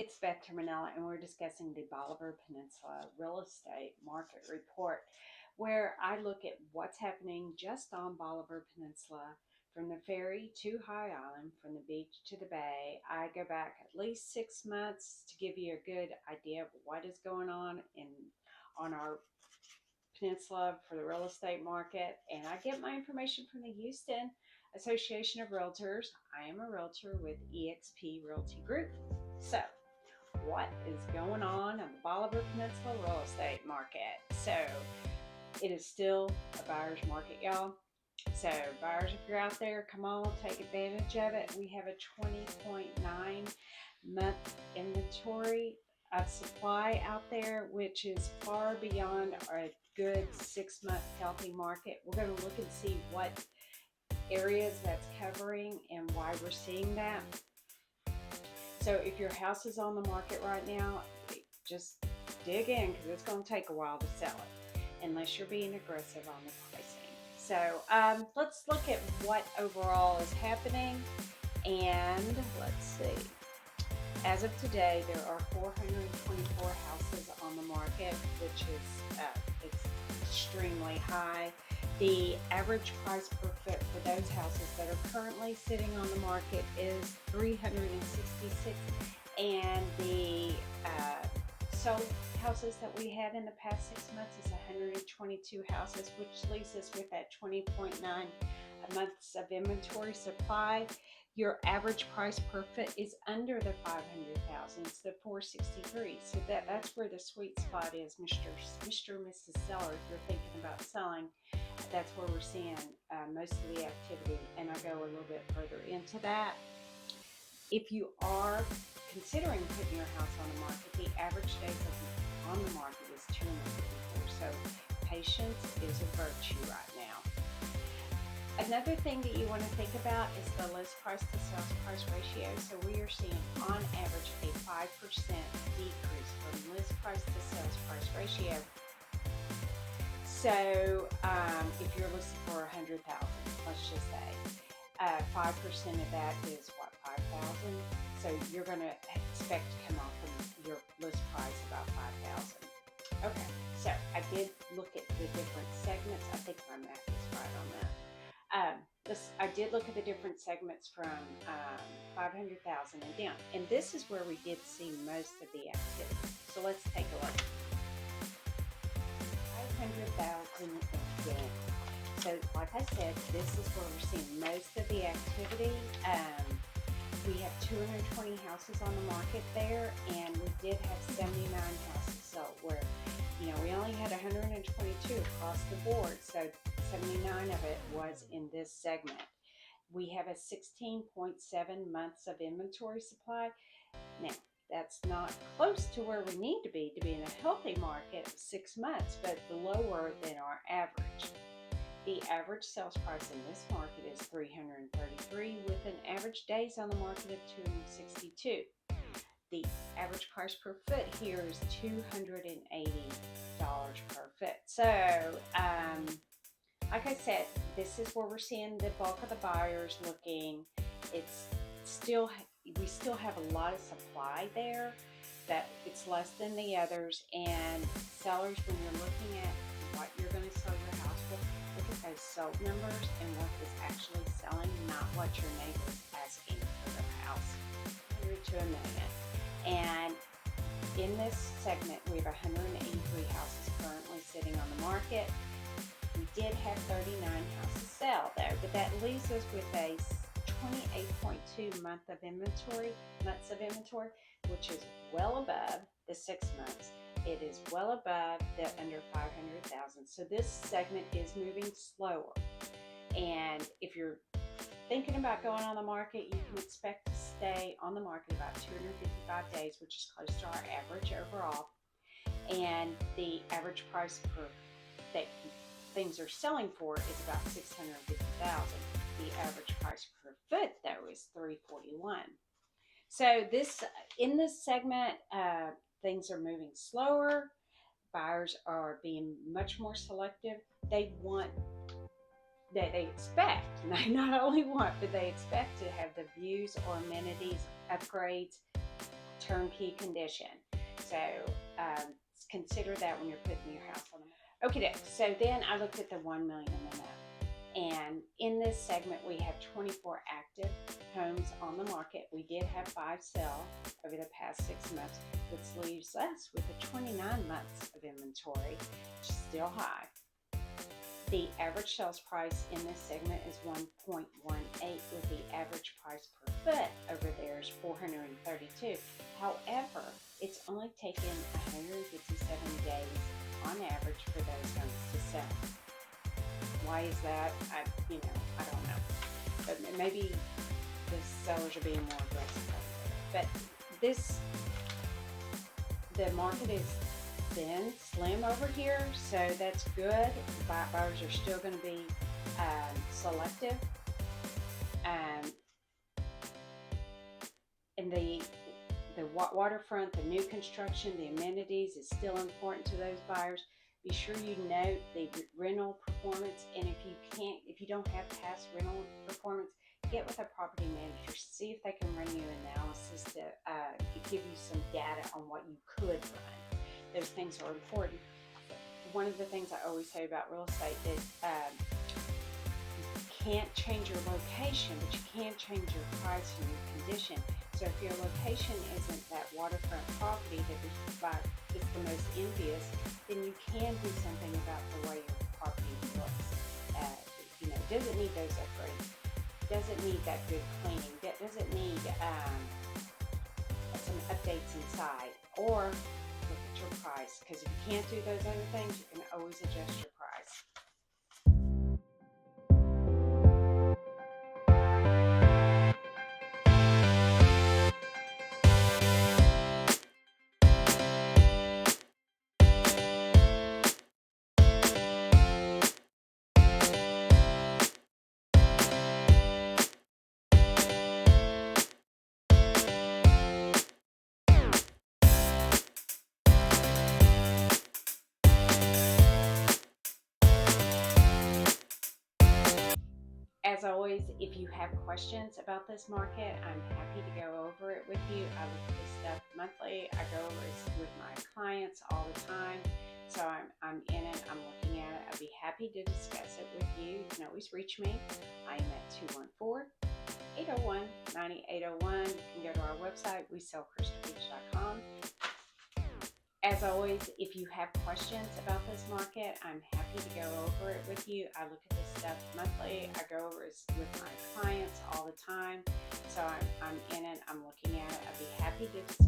It's Beth Terminella, and we're discussing the Bolivar Peninsula real estate market report, where I look at what's happening just on Bolivar Peninsula from the ferry to High Island, from the beach to the bay. I go back at least 6 months to give you a good idea of what is going on our peninsula for the real estate market, and I get my information from the Houston Association of Realtors. I am a realtor with eXp Realty Group. So, what is going on the Bolivar Peninsula real estate market? So, it is still a buyer's market, y'all. So, buyers, if you're out there, come on, take advantage of it. We have a 20.9 month inventory of supply out there, which is far beyond a good 6 month healthy market. We're going to look and see what areas that's covering and why we're seeing that. So if your house is on the market right now, just dig in, because it's going to take a while to sell it unless you're being aggressive on the pricing. So let's look at what overall is happening, and let's see. As of today, there are 424 houses on the market, which is it's extremely high. The average price per foot for those houses that are currently sitting on the market is $366, and the sold houses that we had in the past 6 months is 122 houses, which leaves us with that 20.9 months of inventory supply. Your average price per foot is under the 500,000. It's the 463. So that's where the sweet spot is, Mr. and Mrs. Seller. If you're thinking about selling, that's where we're seeing most of the activity. And I'll go a little bit further into that. If you are considering putting your house on the market, the average days on the market is 254. So patience is a virtue right now. Another thing that you want to think about is the list price to sales price ratio. So we are seeing on average a 5% decrease from list price to sales price ratio. So if you're listing for 100,000, let's just say 5% of that is what, 5,000. So you're going to expect to come off of your list price about 5,000. Okay, so I did look at the different segments. I think my math is right on that. I did look at the different segments from 500,000 and down, and this is where we did see most of the activity. So let's take a look. 500,000 and down. So like I said, this is where we're seeing most of the activity. We have 220 houses on the market there, and we did have 79 houses sold, where we only had 122 across the board, so 79 of it was in this segment. We have a 16.7 months of inventory supply. Now, that's not close to where we need to be in a healthy market of 6 months, but lower than our average. The average sales price in this market is $333, with an average days on the market of 262. The average price per foot here is $280 per foot. So, like I said, this is where we're seeing the bulk of the buyers looking. We still have a lot of supply there, that it's less than the others. And sellers, when you're looking at what you're going to sell your house for, look at those sold numbers and what is actually selling, not what your neighbor's asking for their house. 100 to a million. And in this segment, we have 183 houses currently sitting on the market. We did have 39 houses sell there, but that leaves us with a 28.2 months of inventory, which is well above the 6 months. It is well above the under 500,000. So this segment is moving slower. And if you're thinking about going on the market, you can expect to stay on the market about 255 days, which is close to our average overall. And the average price per that things are selling for is about $650,000. The average price per foot, though, is $341. So in this segment, things are moving slower. Buyers are being much more selective. They expect, not only want, but they expect to have the views or amenities, upgrades turnkey condition. So consider that when you're putting your house on the market. Okay, so then I looked at the 1 million and up. And in this segment, we have 24 active homes on the market. We did have 5 sell over the past 6 months, which leaves us with a 29 months of inventory, which is still high. The average sales price in this segment is 1.18, with the average price per foot over there is 432. However, it's only taken 157 days on average for those homes to sell. Why is that? I don't know. But maybe the sellers are being more aggressive out there. But the market is thin, slim over here, so that's good. Buyers are still going to be selective. And the waterfront, the new construction, the amenities is still important to those buyers. Be sure you note the rental performance, and if you don't have past rental performance, get with a property manager. See if they can run you analysis to give you some data on what you could run. Those things are important. One of the things I always say about real estate is you can't change your location, but you can change your price and your condition. So if your location isn't that waterfront property that is the most envious, then you can do something about the way your property looks. Does it need those upgrades? Does it need that good cleaning? Does it need some updates inside? Or look at your price, because if you can't do those other things, you can always adjust your price. As always, if you have questions about this market, I'm happy to go over it with you. I look at this stuff monthly. I go over it with my clients all the time. So I'm in it. I'm looking at it. I'd be happy to discuss it with you. You can always reach me. I am at 214-801-9801. You can go to our website, WeSellCrystalBeach.com. As always, if you have questions about this market, I'm happy to go over it with you. I look at this stuff monthly. I go over it with my clients all the time. So I'm in it. I'm looking at it. I'd be happy to discuss